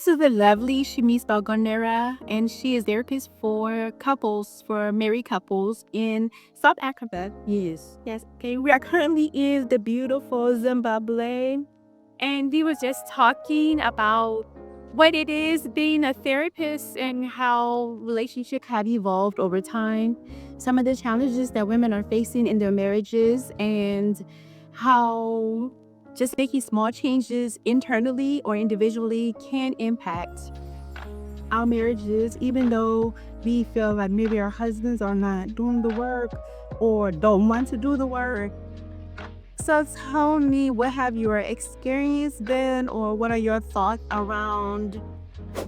is the lovely Shamis Balgonera, and she is therapist for couples, for married couples in South Africa. Yes. Yes, okay. We are currently in the beautiful Zimbabwe, and we were just talking about what it is being a therapist and how relationships have evolved over time, some of the challenges that women are facing in their marriages, and how just making small changes internally or individually can impact our marriages, even though we feel like maybe our husbands are not doing the work or don't want to do the work. So tell me, what have your experience been, or what are your thoughts around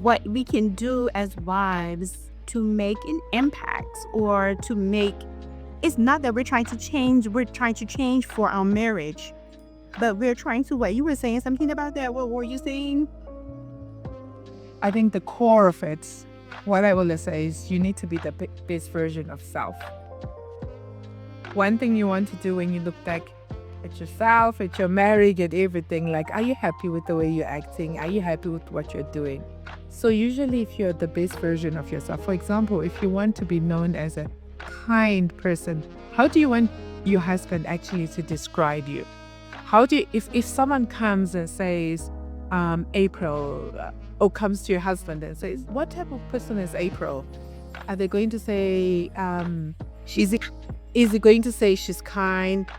what we can do as wives to make an impact, or to make, it's not that we're trying to change for our marriage, but we're trying to, what you were saying something about that. What were you saying? I think the core of it, what I will say is you need to be the best version of self. One thing you want to do when you look back at yourself, at your marriage, at everything, like, are you happy with the way you're acting? Are you happy with what you're doing? So usually if you're the best version of yourself, for example, if you want to be known as a kind person, how do you want your husband actually to describe you? How do you, if someone comes and says, April, or comes to your husband and says, what type of person is April? Are they going to say, is it going to say she's kind?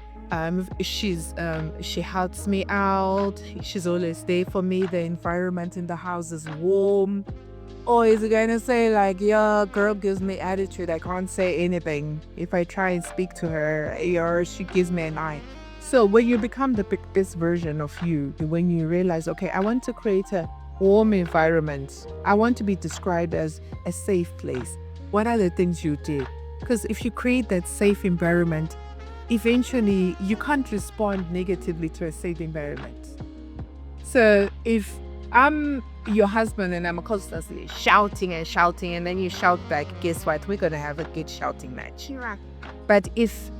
She helps me out. She's always there for me. The environment in the house is warm. Or is it going to say like, yeah, girl gives me attitude. I can't say anything. If I try and speak to her, or she gives me an eye. So when you become the best version of you, when you realize, okay, I want to create a warm environment. I want to be described as a safe place. What are the things you do? Because if you create that safe environment, eventually you can't respond negatively to a safe environment. So if I'm your husband and I'm constantly shouting and then you shout back, guess what? We're going to have a good shouting match. Right. But if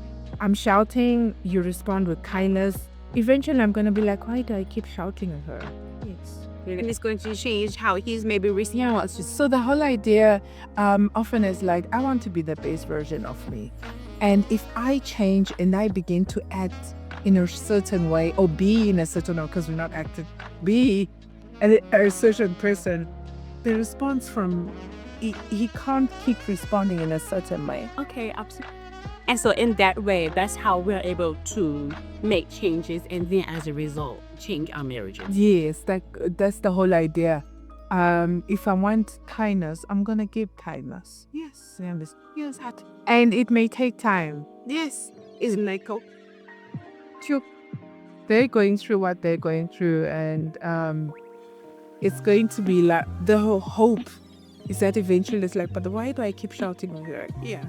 I'm shouting, you respond with kindness, eventually I'm going to be like, why do I keep shouting at her? Yes. And it's going to change how he's maybe receiving. Yeah, so the whole idea often is like, I want to be the best version of me. And if I change and I begin to act in a certain way, or be in a certain way, because we're not acting, be a certain person, the response from, he can't keep responding in a certain way. Okay, absolutely. And so in that way, that's how we're able to make changes, and then as a result, change our marriages. Yes, that's the whole idea. If I want kindness, I'm going to give kindness. Yes. Yes. And it may take time. Yes. Isn't that cool? They're going through what they're going through, and it's going to be like, the whole hope is that eventually it's like, but why do I keep shouting at her? Yeah.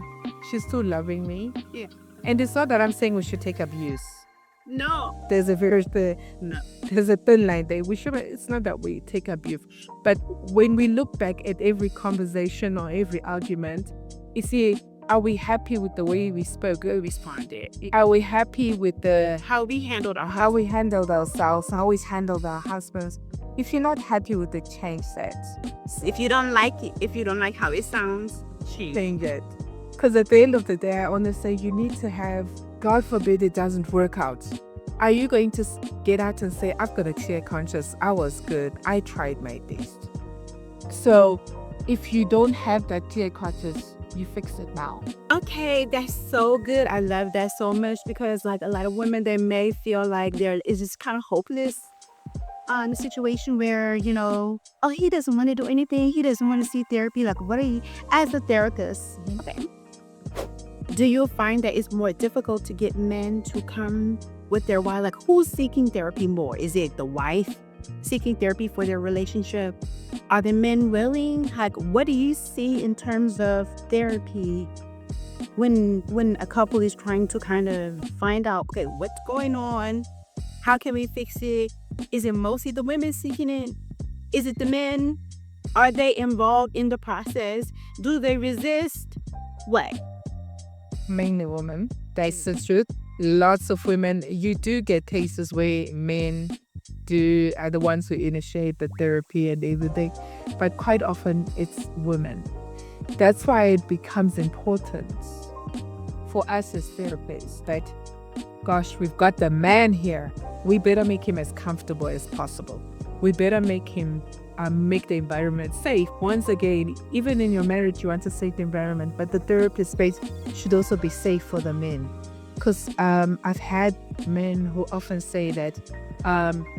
She's still loving me. Yeah. And it's not that I'm saying we should take abuse. No. There's a thin line there. It's not that we take abuse. But when we look back at every conversation or every argument, you see, are we happy with the way we spoke or responded? Are we happy with how we handled ourselves, how we handled our husbands? If you're not happy with the change that. If you don't like it, if you don't like how it sounds, change it. Because at the end of the day, I want to say you need to have, God forbid it doesn't work out. Are you going to get out and say, I've got a clear conscience, I was good, I tried my best? So if you don't have that clear conscience, you fix it now. Okay, that's so good. I love that so much, because like a lot of women, they may feel like there is just kind of hopeless in a situation where, oh, he doesn't want to do anything. He doesn't want to see therapy. Like, what are you, as a therapist, do you find that it's more difficult to get men to come with their wife? Like, who's seeking therapy more? Is it the wife seeking therapy for their relationship? Are the men willing? Like, what do you see in terms of therapy when a couple is trying to kind of find out, okay, what's going on? How can we fix it? Is it mostly the women seeking it? Is it the men? Are they involved in the process? Do they resist? What? Mainly women. That's the truth. Lots of women. You do get cases where men are the ones who initiate the therapy and everything, but quite often it's women. That's why it becomes important for us as therapists that, gosh, we've got the man here. We better make him as comfortable as possible. We better make him make the environment safe. Once again, even in your marriage, you want a safe environment, but the therapist space should also be safe for the men. Because I've had men who often say that,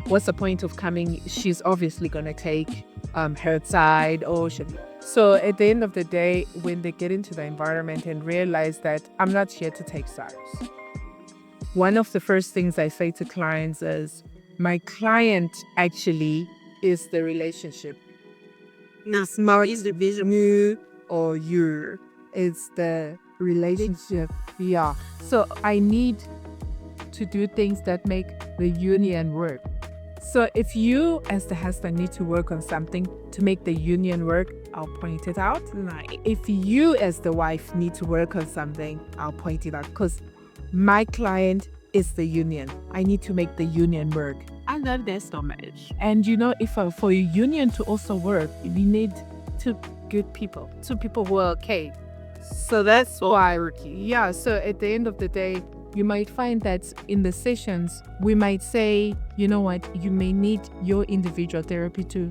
what's the point of coming? She's obviously going to take her side, or so at the end of the day, when they get into the environment and realize that I'm not here to take sides, one of the first things I say to clients is, my client actually is the relationship. Not smart is the vision. You or you. It's the relationship. Yeah. So I need to do things that make the union work. So if you as the husband need to work on something to make the union work, I'll point it out. Like, if you as the wife need to work on something, I'll point it out. Because my client is the union. I need to make the union work. I love that so much. And if for a union to also work, we need two good people, two people who are okay. So that's why, yeah. So at the end of the day, you might find that in the sessions, we might say, you know what, you may need your individual therapy to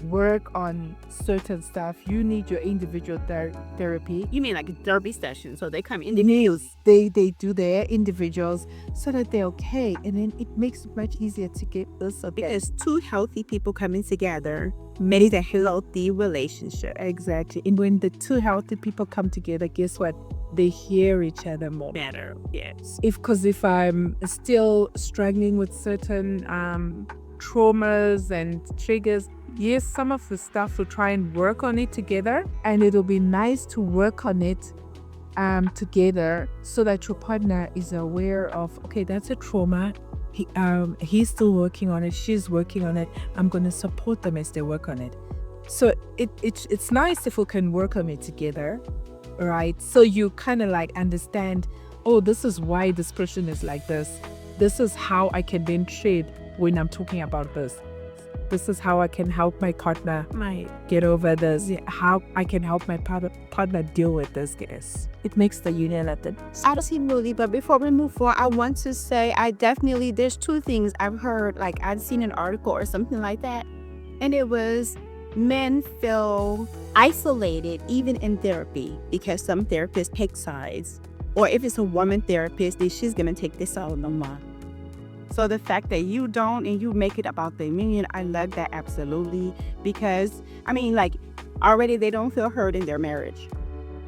work on certain stuff. You need your individual therapy. You mean like a therapy session? So they come in. They do their individuals so that they're okay, and then it makes it much easier to get this okay. Because two healthy people coming together makes a healthy relationship. Exactly. And when the two healthy people come together, guess what? They hear each other more Better. Yes. If I'm still struggling with certain traumas and triggers, yes, some of the stuff will try and work on it together, and it'll be nice to work on it together so that your partner is aware of, okay, that's a trauma. He's still working on it. She's working on it. I'm going to support them as they work on it. So it's nice if we can work on it together, right? So you kind of like understand, oh, this is why this person is like this. This is how I can then trade when I'm talking about this. This is how I can help my partner get over this. How I can help my partner deal with this. Yes, it makes the union at the. Absolutely. But before we move forward, I want to say there's two things I've heard. Like I'd seen an article or something like that, and it was men feel isolated even in therapy because some therapists take sides, or if it's a woman therapist, then she's gonna take this all no more. So the fact that you don't and you make it about the union, I love that absolutely, because already they don't feel heard in their marriage,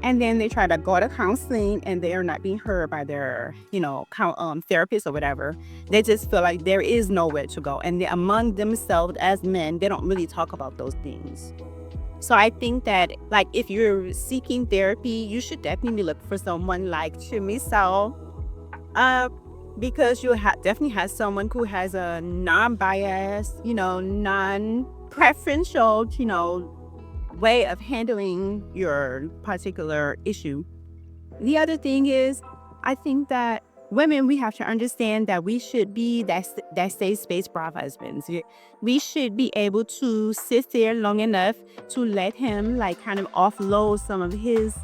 and then they try to go to counseling and they are not being heard by their therapist or whatever. They just feel like there is nowhere to go, and among themselves as men, they don't really talk about those things. So I think that if you're seeking therapy, you should definitely look for someone like Chimiso. Because you definitely have someone who has a non-biased, non-preferential, way of handling your particular issue. The other thing is, I think that women, we have to understand that we should be that safe space for our husbands. We should be able to sit there long enough to let him kind of offload some of his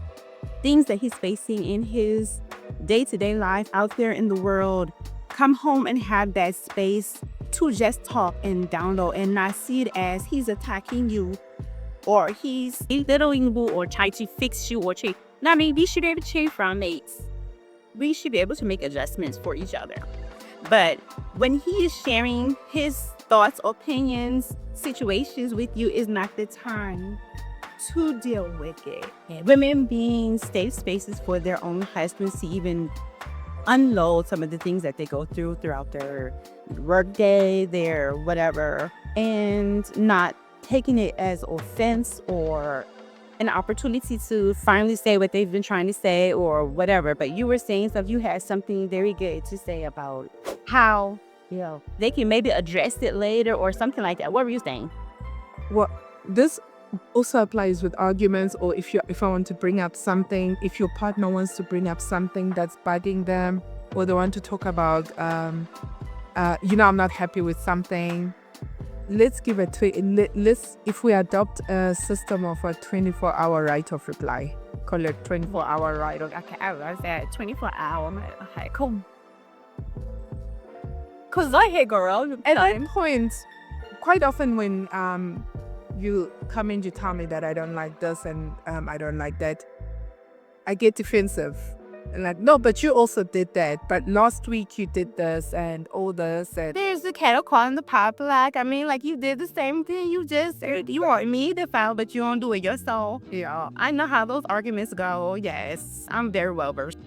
things that he's facing in his day-to-day life out there in the world. Come home and have that space to just talk and download, and not see it as he's attacking you or he's belittling you or trying to fix you or change. We should be able to change for our mates. We should be able to make adjustments for each other. But when he is sharing his thoughts, opinions, situations with you, is not the time to deal with it. And women being safe spaces for their own husbands to even unload some of the things that they go through throughout their workday, their whatever, and not taking it as offense or an opportunity to finally say what they've been trying to say or whatever. But you were saying something, you had something very good to say about how they can maybe address it later or something like that. What were you saying? Well, this also applies with arguments, or if I want to bring up something, if your partner wants to bring up something that's bugging them, or they want to talk about I'm not happy with something. Let's give let's if we adopt a system of a 24-hour right of reply, call it 24-hour right of. Okay, I love that. 24 hour. Okay, cool. Cause I hate girl. At that point, quite often when you come in, you tell me that I don't like this and I don't like that, I get defensive. And like, no, but you also did that. But last week you did this and all this. And there's the kettle calling the pot black. I mean, like you did the same thing. You want me to file, but you don't do it yourself. Yeah, I know how those arguments go. Yes, I'm very well versed.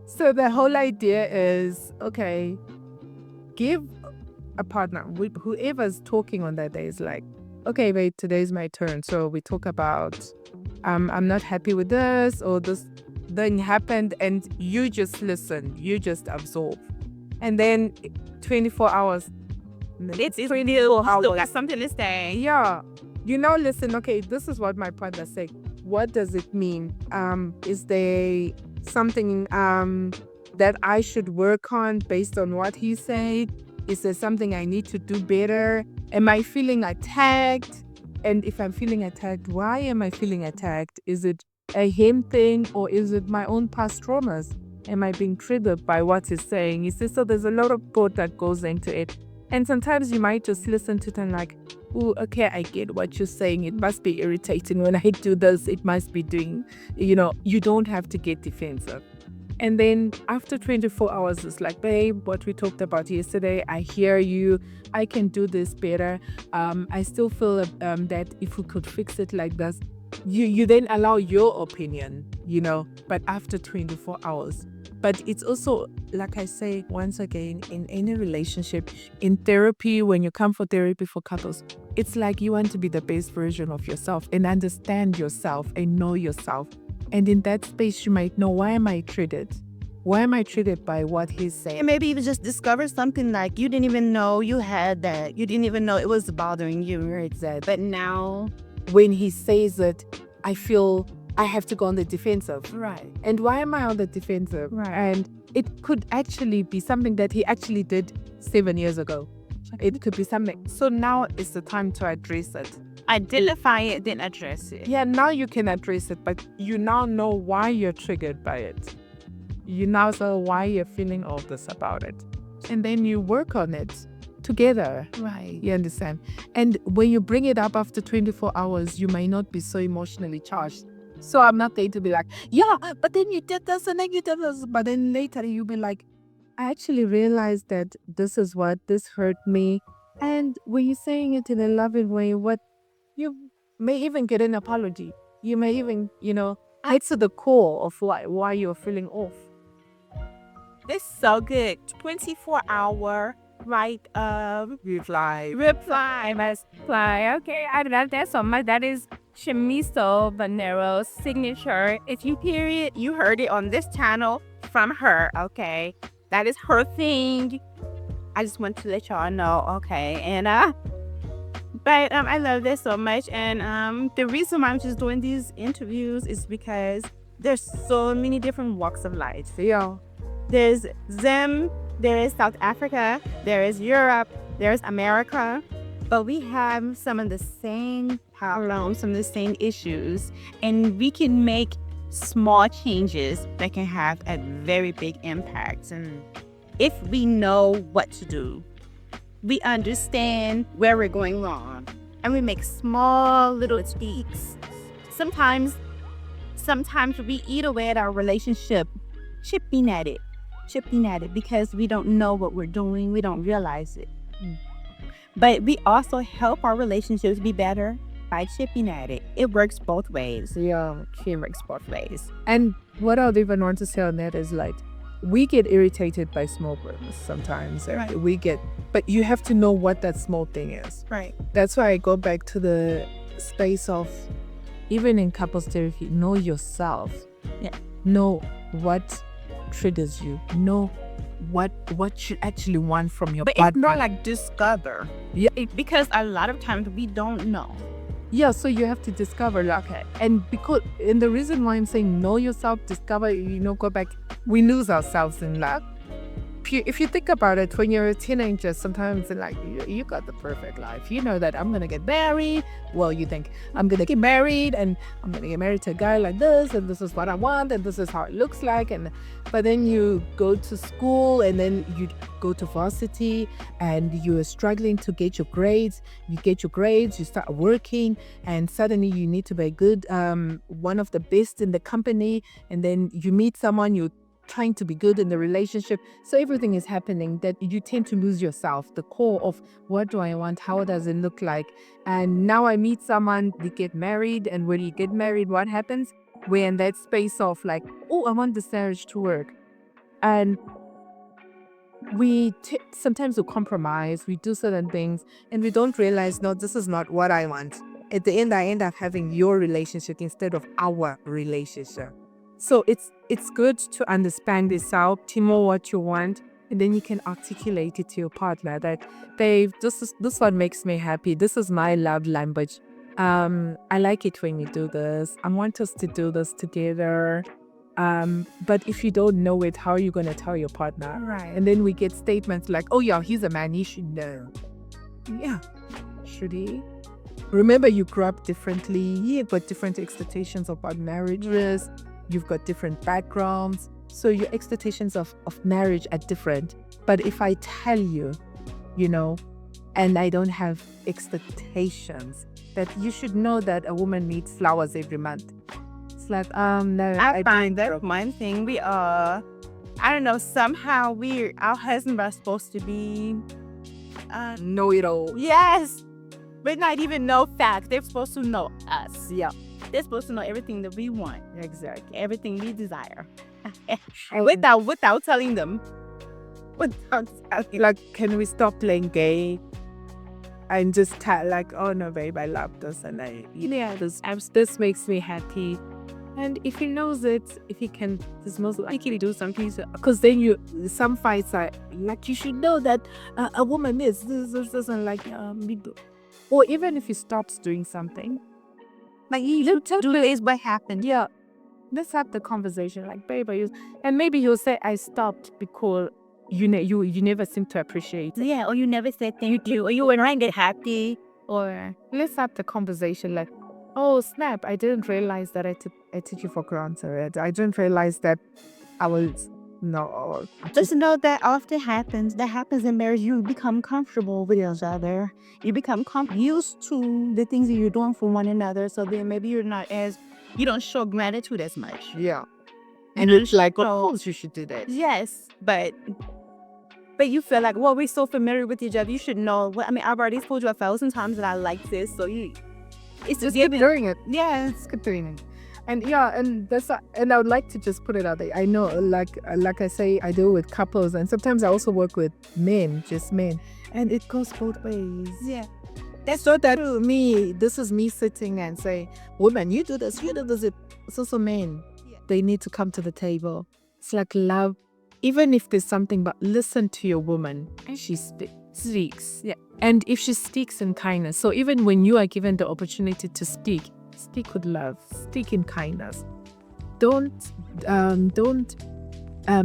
So the whole idea is, okay, give a partner, whoever's talking on that day is like, okay, wait, today's my turn. So we talk about, I'm not happy with this, or this thing happened, and you just listen, you just absorb. And then 24 hours. It's really still got something to say. Yeah. Listen, okay, this is what my partner said. What does it mean? Is there something that I should work on based on what he said? Is there something I need to do better? Am I feeling attacked? And if I'm feeling attacked, why am I feeling attacked? Is it a him thing, or is it my own past traumas? Am I being triggered by what he's saying? So there's a lot of thought that goes into it. And sometimes you might just listen to it and like, oh, okay, I get what you're saying. It must be irritating when I do this. It must be doing, you don't have to get defensive. And then after 24 hours, it's like, babe, what we talked about yesterday, I hear you. I can do this better. I still feel that if we could fix it like this, you then allow your opinion, but after 24 hours. But it's also, like I say, once again, in any relationship, in therapy, when you come for therapy for couples, it's like you want to be the best version of yourself and understand yourself and know yourself. And in that space, you might know, why am I triggered? Why am I triggered by what he's saying? And maybe you just discovered something like you didn't even know you had that. You didn't even know it was bothering you. Exactly. But now, when he says it, I feel I have to go on the defensive. Right. And why am I on the defensive? Right. And it could actually be something that he actually did 7 years ago. It could be something. So now is the time to address it. Identify it, then address it. Yeah, now you can address it, but you now know why you're triggered by it. You now know why you're feeling all this about it. And then you work on it together. Right. You understand? And when you bring it up after 24 hours, you might not be so emotionally charged. So I'm not going to be like, yeah, but then you did this and then you did this. But then later you'll be like, I actually realized that this hurt me. And when you're saying it in a loving way, you may even get an apology. You may even, get to the core of why you're feeling off. It's so good. 24-hour right reply. Okay, I love that so much. That is Chamiso Vanero's signature. If you hear it, you heard it on this channel from her. Okay, that is her thing. I just want to let y'all know. Okay, and but I love this so much, and the reason why I'm just doing these interviews is because there's so many different walks of life. Yeah. There's them, there is South Africa, there is Europe, there's America, but we have some of the same problems, some of the same issues, and we can make small changes that can have a very big impact. And if we know what to do, we understand where we're going wrong, and we make small little tweaks. Sometimes we eat away at our relationship, chipping at it because we don't know what we're doing. We don't realize it. But we also help our relationships be better by chipping at it. It works both ways. Yeah. It works both ways. And what I'd even want to say on that is like, we get irritated by small things sometimes. Right. But you have to know what that small thing is. Right. That's why I go back to the space of, even in couples therapy, know yourself. Yeah. Know what triggers you. Know what you actually want from your partner. But it's not like discover. Yeah. Because a lot of times we don't know. Yeah, so you have to discover. Okay. And the reason why I'm saying know yourself, discover, go back, we lose ourselves in like if you think about it, when you're a teenager, sometimes like you got the perfect life. You know that I'm gonna get married. Well, you think I'm gonna get married, and I'm gonna get married to a guy like this, and this is what I want, and this is how it looks like. And but then you go to school, and then you go to varsity, and you're struggling to get your grades. You get your grades, you start working, and suddenly you need to be good, one of the best in the company, and then you meet someone you trying to be good in the relationship. So everything is happening that you tend to lose yourself, the core of what do I want, how does it look like. And now I meet someone, we get married, and when you get married, what happens? We're in that space of like, oh, I want this marriage to work. And sometimes we compromise, we do certain things, and we don't realize, no, this is not what I want. At the end, I end up having your relationship instead of our relationship. So it's good to understand this out, Timo, what you want, and then you can articulate it to your partner that, babe, this one makes me happy. This is my love language. I like it when we do this. I want us to do this together. But if you don't know it, how are you gonna tell your partner? Right. And then we get statements like, oh yeah, he's a man, he should know. Yeah. Should he? Remember, you grew up differently. You've got different expectations about marriages. You've got different backgrounds. So your expectations of marriage are different. But if I tell you, and I don't have expectations, that you should know that a woman needs flowers every month. It's like, no. I find that one thing I don't know, somehow our husbands are supposed to be, know it all. yes, but not even know facts. They're supposed to know us. Yeah. They're supposed to know everything that we want. Exactly. Everything we desire. without telling them. Like, can we stop playing gay and just tell, like, oh no, babe, I love this, and this makes me happy. And if he knows it, if he can, this most likely do some things, because then some fights are like, you should know that a woman is this doesn't like me do. Or even if he stops doing something, like, you do is what happened. Yeah, let's have the conversation. Like, babe, and maybe he'll say, I stopped because you never seem to appreciate it. Yeah, or you never said thank you, or you weren't get happy, or let's have the conversation. Like, oh snap, I didn't realize that I took you for granted. I didn't realize that I was no. Just know that often happens. That happens in marriage. You become comfortable with each other. You become used to the things that you're doing for one another. So then maybe you don't show gratitude as much. Yeah. And it's like, of course you should do that. Yes, but you feel like, well, we're so familiar with each other. You should know. I've already told you 1,000 times that I like this. So it's just keep doing it. Yeah, it's good doing it. And yeah, and I would like to just put it out there. I know, like I say, I deal with couples, and sometimes I also work with men, just men, and it goes both ways. Yeah, that's not that me. This is me sitting and say, woman, you do this, you do this. It's also men. Yeah. They need to come to the table. It's like love, even if there's something, but listen to your woman, and she speaks. Yeah, and if she speaks in kindness, so even when you are given the opportunity to speak with love, speak in kindness. Don't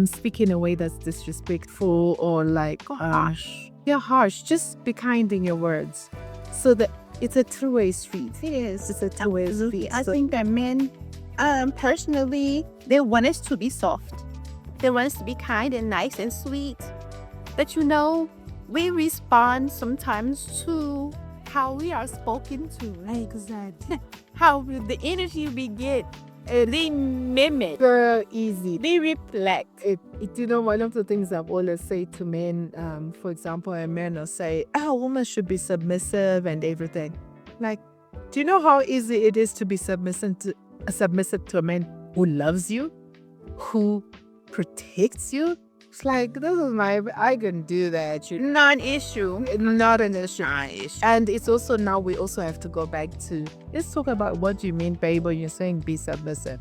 speak in a way that's disrespectful or like harsh. Yeah, harsh. Just be kind in your words, so that it's a two-way street. It is. It's a two-way street. I think that men, personally, they want us to be soft. They want us to be kind and nice and sweet. But we respond sometimes to how we are spoken to. Exactly. How the energy we get, they mimic. Very easy. They reflect. One of the things I've always said to men, for example, a man will say, a woman should be submissive and everything. Like, do you know how easy it is to be submissive to a man who loves you, who protects you? It's like, I can do that. Non-issue. Not an issue. And it's also, now we also have to go back to, let's talk about what you mean, babe, when you're saying be submissive.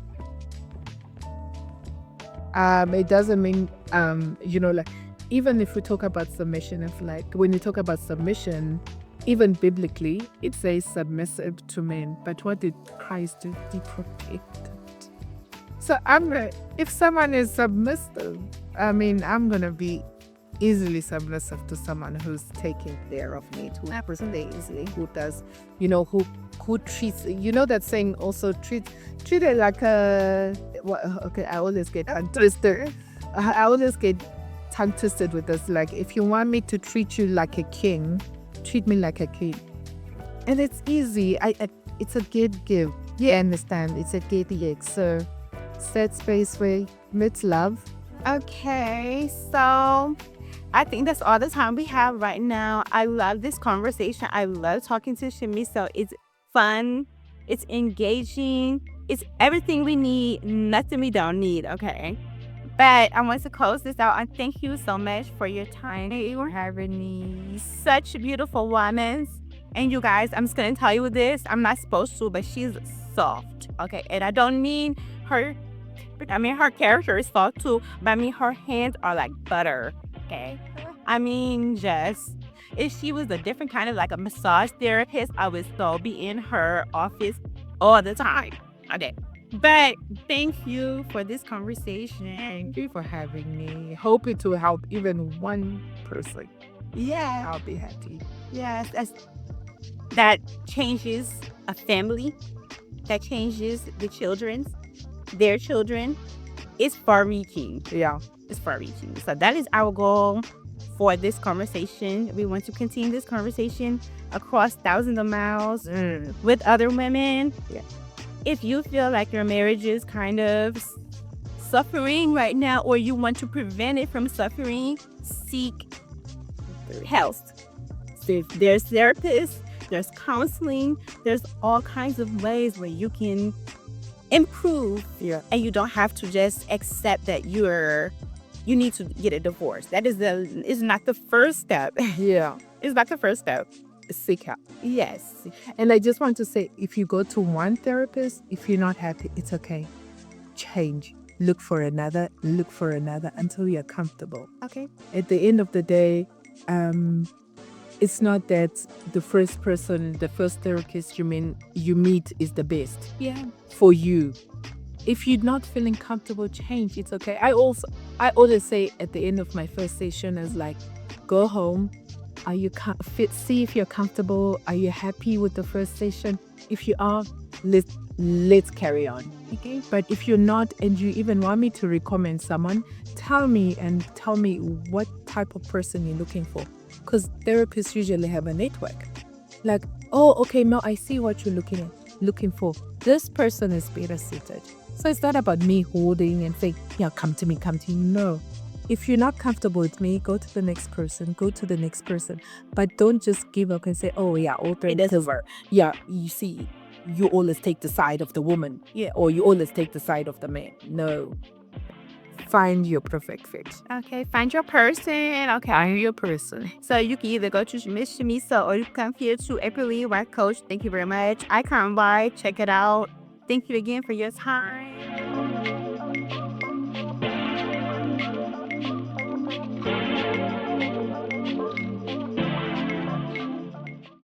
It doesn't mean, like, even if we talk about submission, if like, when you talk about submission, even biblically, it says submissive to men. But what did Christ do? He protected. So if someone is submissive, I'm gonna be easily submissive to someone who's taking care of me, who stay easily, who does, you know, who treats, you know, that saying also treat it like a, okay, I always get tongue twisted. I always get tongue twisted with this. Like, if you want me to treat you like a king, treat me like a king. And it's easy. It's a give. You understand? It's a give. So, set space where meets love. Okay, so I think that's all the time we have right now. I love this conversation. I love talking to Shamiso. It's fun. It's engaging. It's everything we need, nothing we don't need, okay? But I want to close this out and thank you so much for your time. You were having me such beautiful women. And you guys, I'm just going to tell you this. I'm not supposed to, but she's soft, okay? And I don't mean her character is soft too, but I mean her hands are like butter, okay? I mean, just, if she was a different kind of like a massage therapist, I would so be in her office all the time. Okay. But thank you for this conversation. Thank you for having me. Hope it will help even one person. Yeah. I'll be happy. Yes, that changes a family, that changes their children. It's far-reaching. Yeah. It's far-reaching. So that is our goal for this conversation. We want to continue this conversation across thousands of miles with other women. Yeah. If you feel like your marriage is kind of suffering right now, or you want to prevent it from suffering, seek help. There's therapists, there's counseling, there's all kinds of ways where you can improve. Yeah. And you don't have to just accept that you need to get a divorce. That is not the first step. Yeah. It's not the first step. Seek help. Yes. And I just want to say, if you go to one therapist, if you're not happy, it's okay. Change. Look for another until you're comfortable. Okay. At the end of the day, it's not that the first therapist you meet is the best. Yeah. For you. If you're not feeling comfortable, change. It's okay. I always say at the end of my first session is like, go home. Are you fit? See if you're comfortable. Are you happy with the first session? If you are, let's carry on. Okay. But if you're not, and you even want me to recommend someone, tell me what type of person you're looking for. Because therapists usually have a network. Like, oh, okay, Mel, I see what you're looking for. This person is better suited. So it's not about me holding and saying, yeah, come to me. No. If you're not comfortable with me, go to the next person. But don't just give up and say, oh, yeah, alternative. Yeah, you see, you always take the side of the woman. Yeah, or you always take the side of the man. No. Find your perfect fit. Okay, find your person. Okay. Find your person. So you can either go to Miss Shamisa or you can come here to April Lee White Coach. Thank you very much. Icon by, check it out. Thank you again for your time.